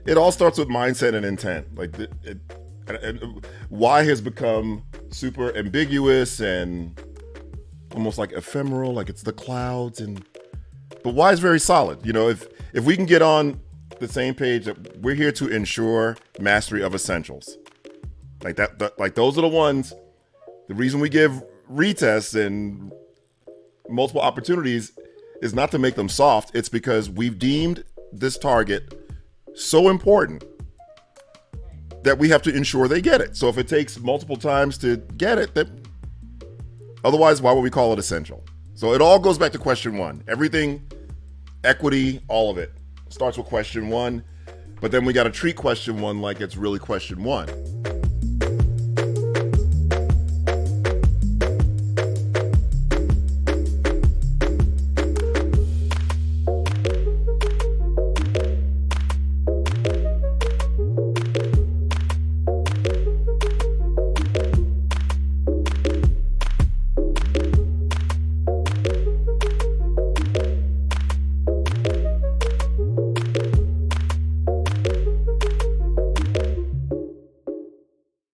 it all starts with mindset and intent. Like why has become super ambiguous and almost like ephemeral, like it's the clouds. And but why is very solid. You know, if we can get on the same page that we're here to ensure mastery of essentials, like like those are the ones. The reason we give retests and multiple opportunities is not to make them soft. It's because we've deemed this target so important that we have to ensure they get it. So if it takes multiple times to get it, that otherwise, why would we call it essential? So it all goes back to question one. Everything, equity, all of it starts with question one, but then we got to treat question one like it's really question one.